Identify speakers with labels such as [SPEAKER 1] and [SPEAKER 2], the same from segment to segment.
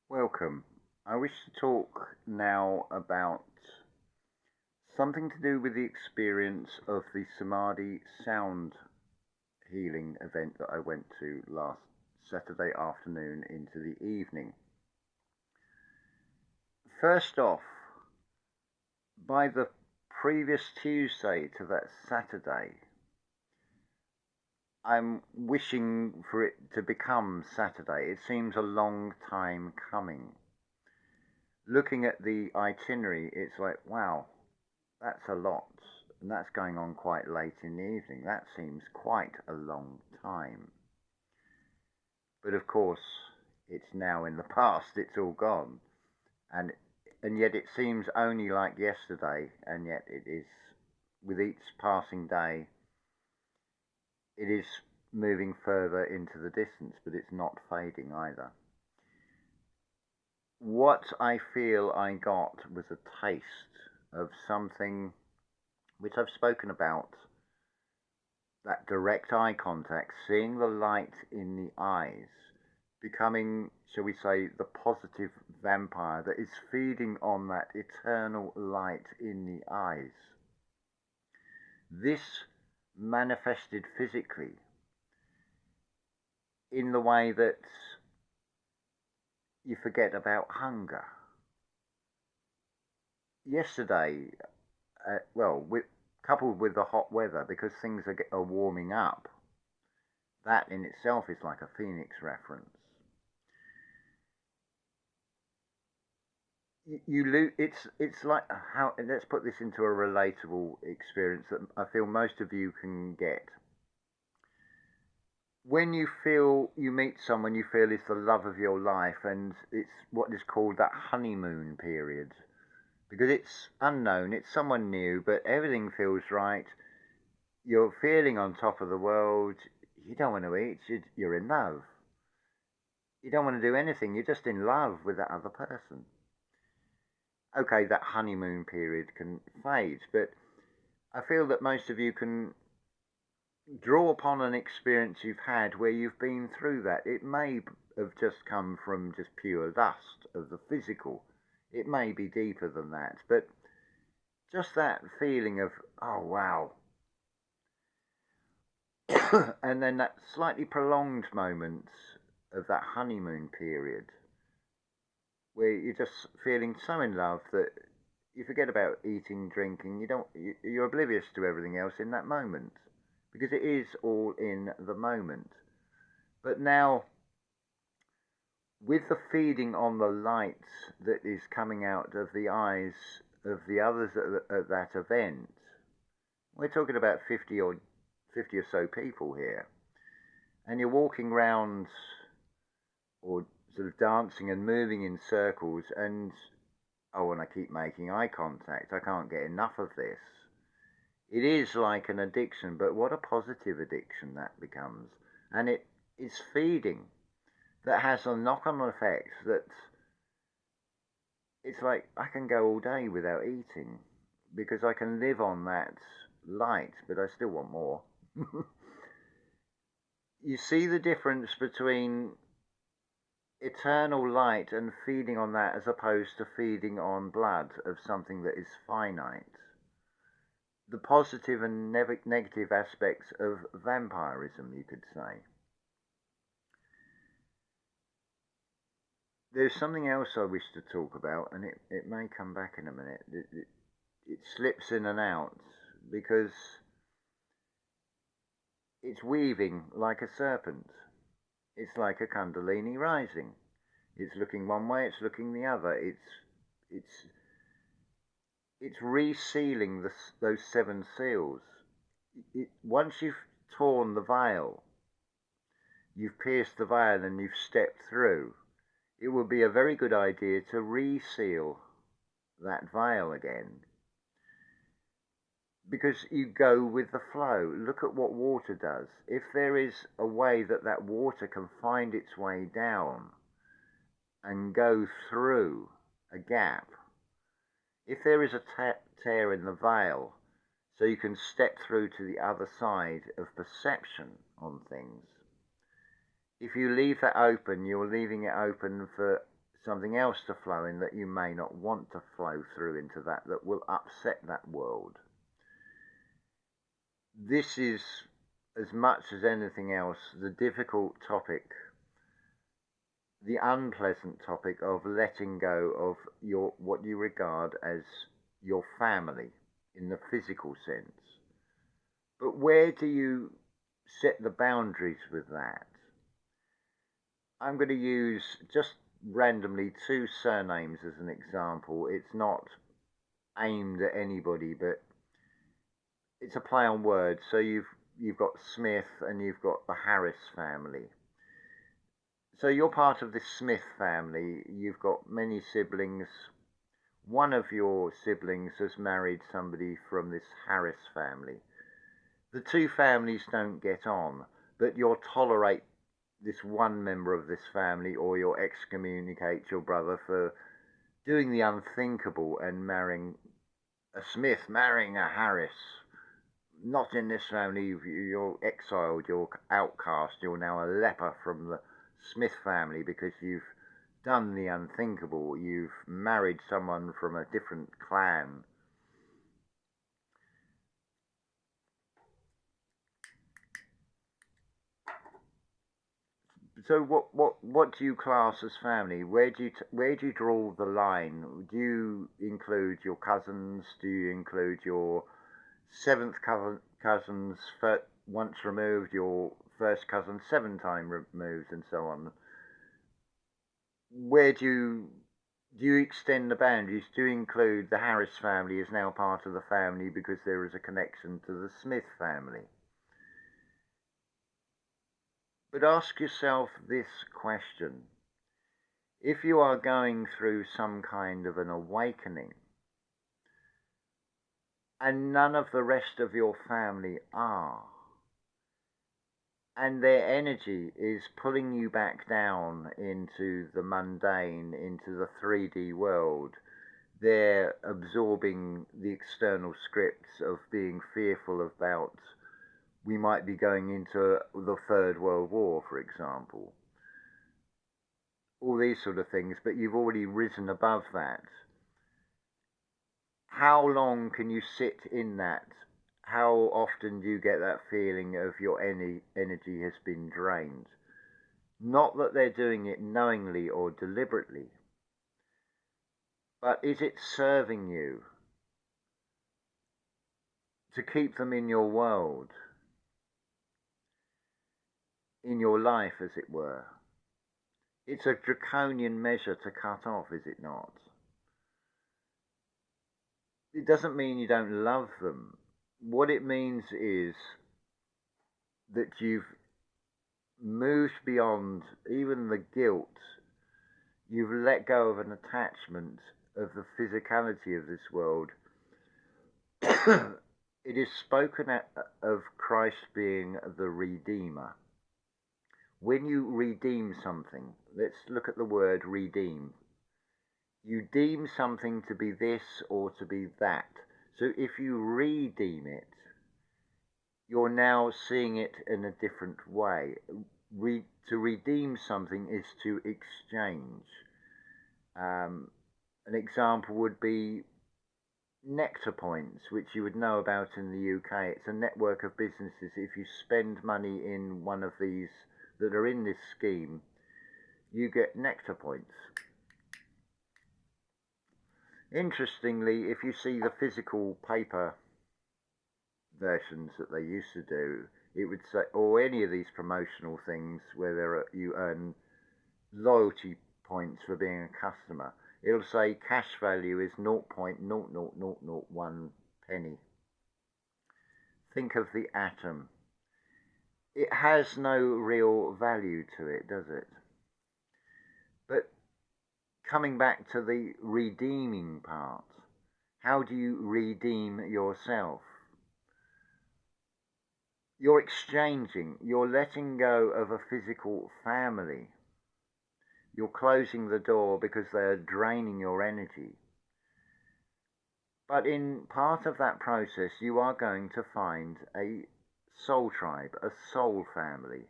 [SPEAKER 1] Welcome. I wish to talk now about something to do with the experience of the Samadhi sound healing event that I went to last Saturday afternoon into the evening. First off, by the previous Tuesday to that Saturday, I'm wishing for it to become Saturday. It seems a long time coming. Looking at the itinerary, it's like, wow, that's a lot. And that's going on quite late in the evening. That seems quite a long time. But of course, it's now in the past. It's all gone. And yet it seems only like yesterday. And yet it is, with each passing day, it is moving further into the distance. But it's not fading either. What I feel I got was a taste of something which I've spoken about, that direct eye contact, seeing the light in the eyes, becoming, shall we say, the positive vampire that is feeding on that eternal light in the eyes. This manifested physically in the way that you forget about hunger. Yesterday, coupled with the hot weather, because things are warming up, that in itself is like a phoenix reference. It's like how, let's put this into a relatable experience that I feel most of you can get. When you meet someone you feel is the love of your life, and it's what is called that honeymoon period, because it's unknown, it's someone new, but everything feels right. You're feeling on top of the world. You don't want to eat. You're in love. You don't want to do anything. You're just in love with that other person. Okay, that honeymoon period can fade, but I feel that most of you can draw upon an experience you've had where you've been through that. It may have just come from just pure lust of the physical. It may be deeper than that, but just that feeling of, oh wow. And then that slightly prolonged moment of that honeymoon period where you're just feeling so in love that you forget about eating, drinking. You're oblivious to everything else in that moment, because it is all in the moment. But now, with the feeding on the light that is coming out of the eyes of the others at that event, we're talking about 50 or so people here, and you're walking round or sort of dancing and moving in circles, and I keep making eye contact. I can't get enough of this. It is like an addiction, but what a positive addiction that becomes. And it is feeding that has a knock-on effect that it's like I can go all day without eating because I can live on that light, but I still want more. You see the difference between eternal light and feeding on that as opposed to feeding on blood of something that is finite. The positive and negative aspects of vampirism, you could say. There's something else I wish to talk about, and it may come back in a minute. It slips in and out because it's weaving like a serpent. It's like a kundalini rising. It's looking one way, it's looking the other. It's resealing those seven seals. Once you've torn the veil, you've pierced the veil and you've stepped through, it would be a very good idea to reseal that veil again. Because you go with the flow. Look at what water does. If there is a way that water can find its way down and go through a gap, if there is a tear in the veil, so you can step through to the other side of perception on things, if you leave that open, you're leaving it open for something else to flow in that you may not want to flow through into that will upset that world. This is, as much as anything else, the difficult topic, the unpleasant topic of letting go of what you regard as your family in the physical sense. But where do you set the boundaries with that? I'm going to use just randomly 2 surnames as an example. It's not aimed at anybody, but it's a play on words. So you've got Smith and you've got the Harris family. So you're part of this Smith family. You've got many siblings. One of your siblings has married somebody from this Harris family. The 2 families don't get on, but you'll tolerate this one member of this family, or you'll excommunicate your brother for doing the unthinkable and marrying a Smith, marrying a Harris. Not in this family, you're exiled, you're outcast, you're now a leper from the Smith family because you've done the unthinkable, you've married someone from a different clan. So what do you class as family? Where do you draw the line? Do you include your cousins? Do you include your 7th cousins once removed, your 1st cousin 7 times removed, and so on? Where do you extend the boundaries? Do you include the Harris family as now part of the family because there is a connection to the Smith family? But ask yourself this question. If you are going through some kind of an awakening, and none of the rest of your family are, and their energy is pulling you back down into the mundane, into the 3D world, they're absorbing the external scripts of being fearful about, we might be going into the 3rd World War, for example. All these sort of things, but you've already risen above that. How long can you sit in that? How often do you get that feeling of your energy has been drained? Not that they're doing it knowingly or deliberately, but is it serving you to keep them in your world? In your life, as it were. It's a draconian measure to cut off, is it not? It doesn't mean you don't love them. What it means is that you've moved beyond even the guilt. You've let go of an attachment of the physicality of this world. It is spoken of Christ being the Redeemer. When you redeem something, let's look at the word redeem. You deem something to be this or to be that. So if you redeem it, you're now seeing it in a different way. To redeem something is to exchange. An example would be Nectar Points, which you would know about in the UK. It's a network of businesses. If you spend money in one of these that are in this scheme, you get Nectar Points. Interestingly, if you see the physical paper versions that they used to do, it would say, or any of these promotional things where you earn loyalty points for being a customer, it'll say cash value is 0.00001 penny. Think of the atom. It has no real value to it, does it? But coming back to the redeeming part, how do you redeem yourself? You're exchanging, you're letting go of a physical family. You're closing the door because they are draining your energy. But in part of that process, you are going to find a soul tribe, a soul family.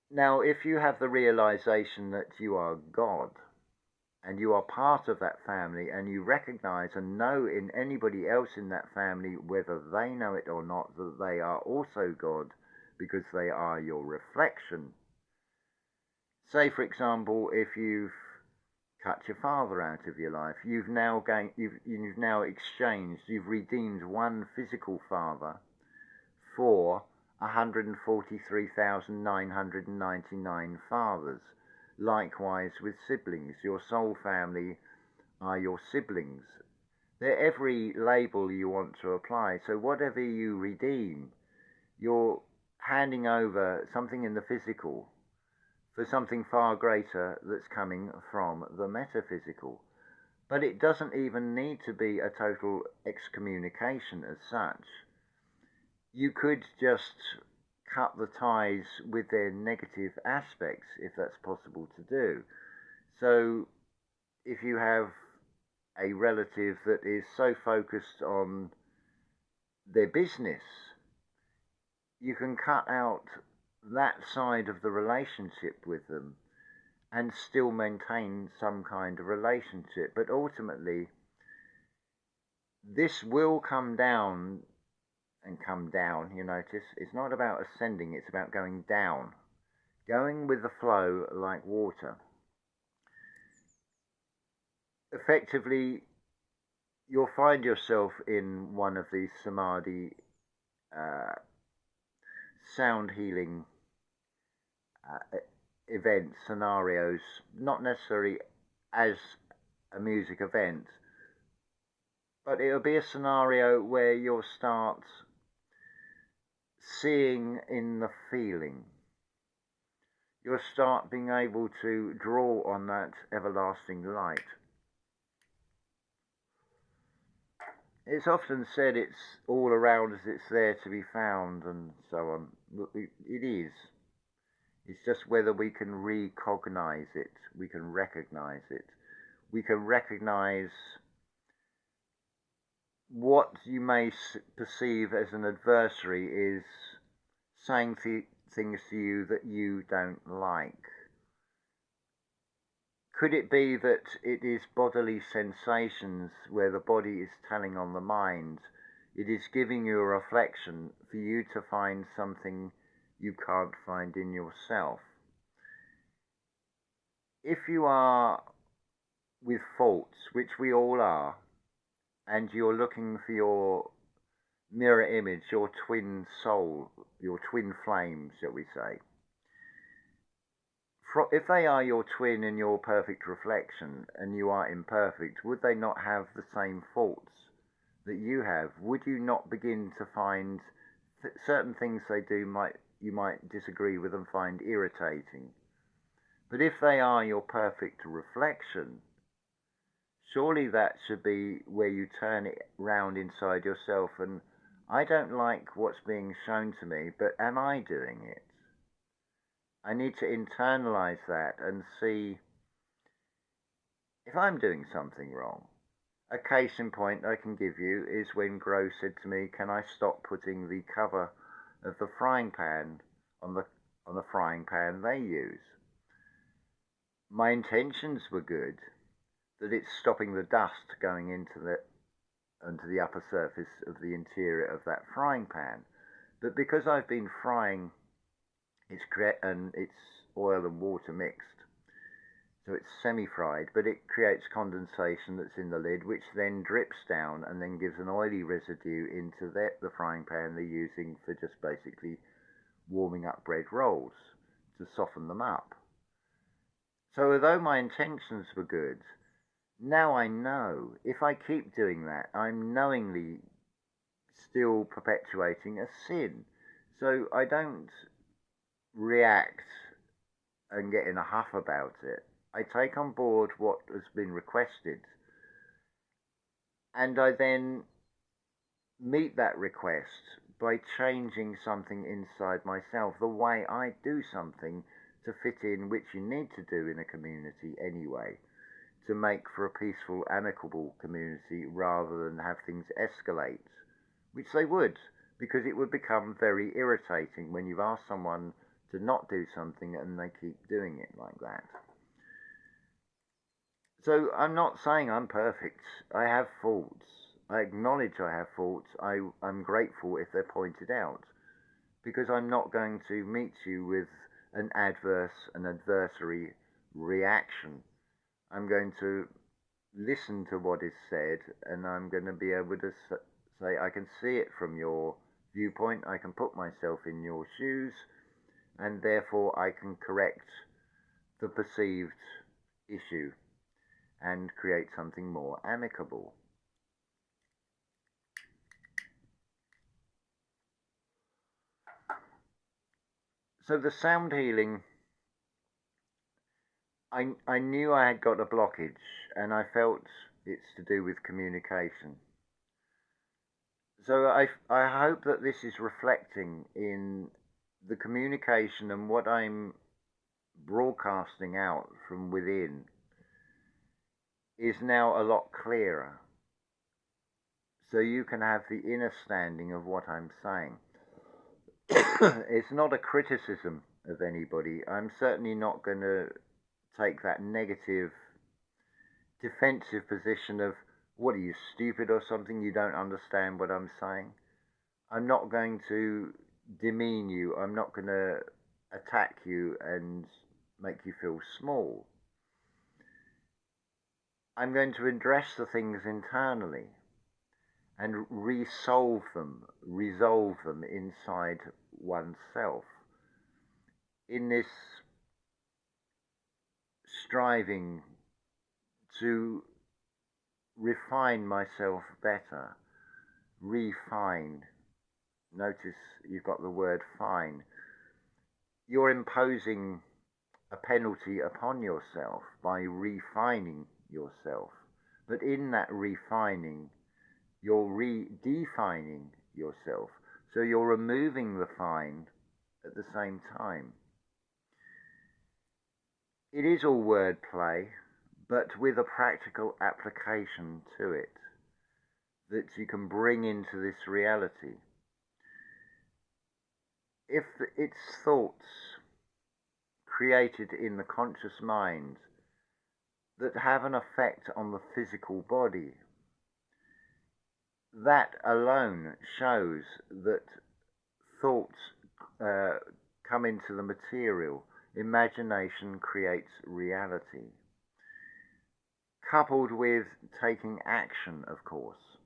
[SPEAKER 1] Now, if you have the realization that you are God and you are part of that family, and you recognize and know in anybody else in that family, whether they know it or not, that they are also God because they are your reflection. Say, for example, if you've cut your father out of your life, you've now exchanged, you've redeemed one physical father for 143,999 fathers. Likewise with siblings, your soul family are your siblings. They're every label you want to apply. So whatever you redeem, you're handing over something in the physical for something far greater that's coming from the metaphysical. But it doesn't even need to be a total excommunication as such. You could just cut the ties with their negative aspects, if that's possible to do. So if you have a relative that is so focused on their business, you can cut out that side of the relationship with them and still maintain some kind of relationship. But ultimately, this will come down and come down, you notice. It's not about ascending, it's about going down. Going with the flow like water. Effectively, you'll find yourself in one of these samadhi sound healing events, scenarios, not necessarily as a music event, but it'll be a scenario where you'll start seeing in the feeling. You'll start being able to draw on that everlasting light. It's often said it's all around us, it's there to be found, and so on. It is. It's just whether we can recognize it, we can recognize it. We can recognize what you may perceive as an adversary is saying things to you that you don't like. Could it be that it is bodily sensations where the body is telling on the mind? It is giving you a reflection for you to find something you can't find in yourself. If you are with faults, which we all are, and you're looking for your mirror image, your twin soul, your twin flame, shall we say, if they are your twin and your perfect reflection and you are imperfect, would they not have the same faults that you have? Would you not begin to find certain things they do you might disagree with and find irritating? But if they are your perfect reflection, surely that should be where you turn it round inside yourself and I don't like what's being shown to me, but am I doing it? I need to internalize that and see if I'm doing something wrong. A case in point I can give you is when Gro said to me, can I stop putting the cover of the frying pan on the frying pan they use? My intentions were good, that it's stopping the dust going into the upper surface of the interior of that frying pan. But because I've been frying, it's oil and water mixed, so it's semi-fried, but it creates condensation that's in the lid, which then drips down and then gives an oily residue into the frying pan they're using for just basically warming up bread rolls to soften them up. So although my intentions were good, now I know if I keep doing that, I'm knowingly still perpetuating a sin. So I don't react and get in a huff about it. I take on board what has been requested, and I then meet that request by changing something inside myself, the way I do something to fit in, which you need to do in a community anyway, to make for a peaceful, amicable community rather than have things escalate, which they would, because it would become very irritating when you've asked someone to not do something, and they keep doing it like that. So I'm not saying I'm perfect. I have faults. I acknowledge I have faults. I'm grateful if they're pointed out, because I'm not going to meet you with an adversary reaction. I'm going to listen to what is said, and I'm going to be able to say, I can see it from your viewpoint, I can put myself in your shoes, and therefore I can correct the perceived issue and create something more amicable. So the sound healing, I knew I had got a blockage, and I felt it's to do with communication. So I hope that this is reflecting in the communication, and what I'm broadcasting out from within is now a lot clearer. So you can have the inner standing of what I'm saying. It's not a criticism of anybody. I'm certainly not going to take that negative, defensive position of, what are you, stupid or something? You don't understand what I'm saying? I'm not going to demean you. I'm not going to attack you and make you feel small. I'm going to address the things internally and resolve them inside oneself. In this striving to refine myself better, refine. Notice you've got the word fine. You're imposing a penalty upon yourself by refining yourself. But in that refining, you're redefining yourself. So you're removing the fine at the same time. It is all wordplay, but with a practical application to it that you can bring into this reality. If it's thoughts created in the conscious mind that have an effect on the physical body, that alone shows that thoughts come into the material. Imagination creates reality. Coupled with taking action, of course,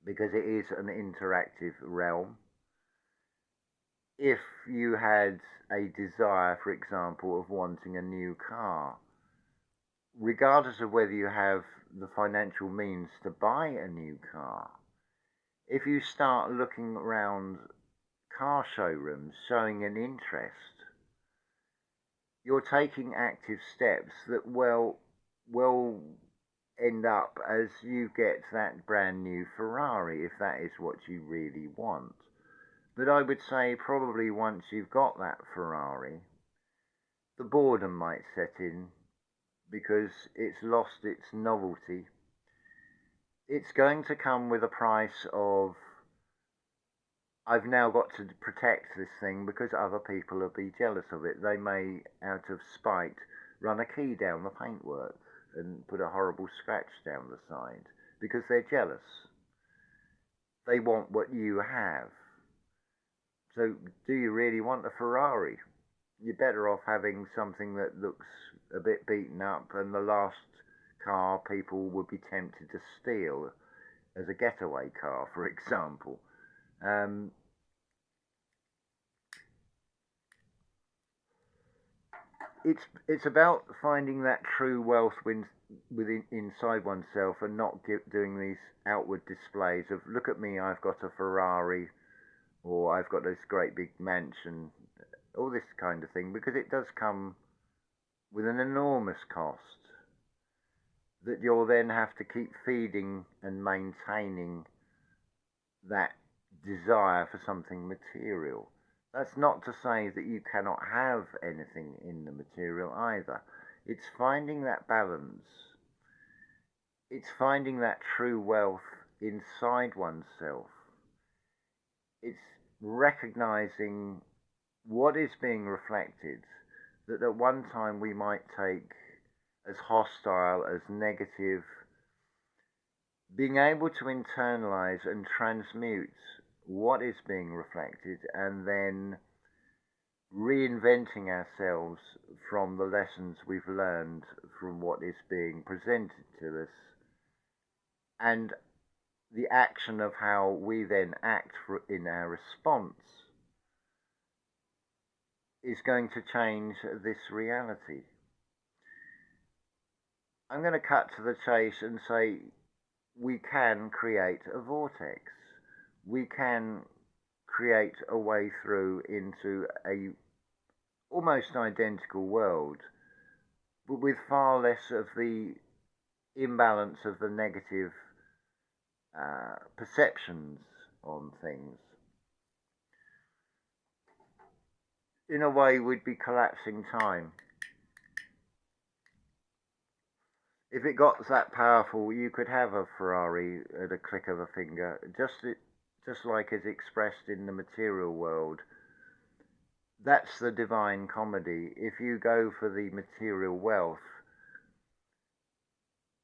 [SPEAKER 1] because it is an interactive realm. If you had a desire, for example, of wanting a new car, regardless of whether you have the financial means to buy a new car, if you start looking around car showrooms showing an interest, you're taking active steps that will end up as you get that brand new Ferrari, if that is what you really want. But I would say probably once you've got that Ferrari, the boredom might set in because it's lost its novelty. It's going to come with a price of, I've now got to protect this thing because other people will be jealous of it. They may, out of spite, run a key down the paintwork and put a horrible scratch down the side because they're jealous. They want what you have. So do you really want a Ferrari? You're better off having something that looks a bit beaten up, and the last car people would be tempted to steal as a getaway car, for example. It's about finding that true wealth within inside oneself, and not doing these outward displays of, look at me, I've got a Ferrari, or I've got this great big mansion, all this kind of thing, because it does come with an enormous cost that you'll then have to keep feeding and maintaining that desire for something material. That's not to say that you cannot have anything in the material either. It's finding that balance. It's finding that true wealth inside oneself. It's recognizing what is being reflected that at one time we might take as hostile, as negative, being able to internalize and transmute what is being reflected and then reinventing ourselves from the lessons we've learned from what is being presented to us, and the action of how we then act in our response is going to change this reality. I'm going to cut to the chase and say we can create a vortex. We can create a way through into a almost identical world, but with far less of the imbalance of the negative perceptions on things. In a way, we'd be collapsing time. If it got that powerful, you could have a Ferrari at a click of a finger, just like is expressed in the material world. That's the divine comedy. If you go for the material wealth,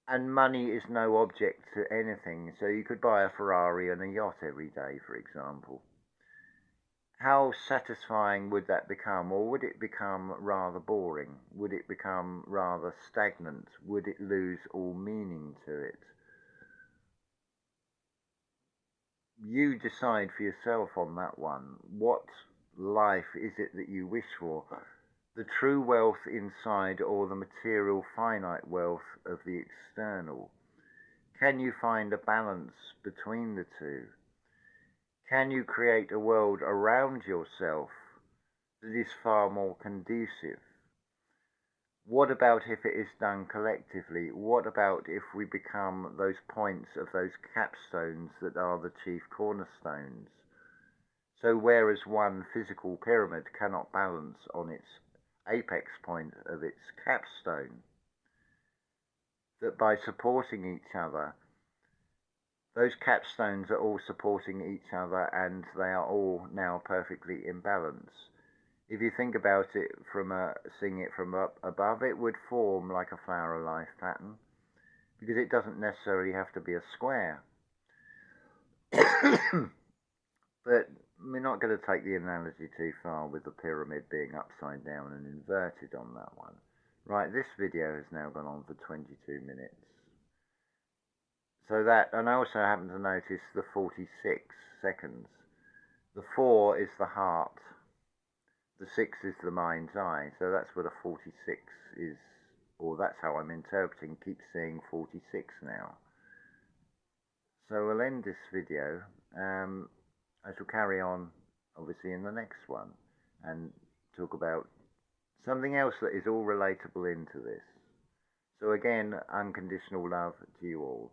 [SPEAKER 1] and money is no object to anything, so you could buy a Ferrari and a yacht every day, for example. How satisfying would that become? Or would it become rather boring? Would it become rather stagnant? Would it lose all meaning to it? You decide for yourself on that one. What life is it that you wish for? The true wealth inside, or the material finite wealth of the external? Can you find a balance between the two? Can you create a world around yourself that is far more conducive? What about if it is done collectively? What about if we become those points of those capstones that are the chief cornerstones? So whereas one physical pyramid cannot balance on its apex point of its capstone, that by supporting each other, those capstones are all supporting each other and they are all now perfectly in balance. If you think about it seeing it from up above, it would form like a flower of life pattern, because it doesn't necessarily have to be a square. But we're not going to take the analogy too far with the pyramid being upside down and inverted on that one. Right, this video has now gone on for 22 minutes. So that, and I also happen to notice the 46 seconds. The 4 is the heart. The 6 is the mind's eye. So that's what a 46 is, or that's how I'm interpreting. Keep seeing 46 now. So we'll end this video. I shall carry on, obviously, in the next one and talk about something else that is all relatable into this. So again, unconditional love to you all.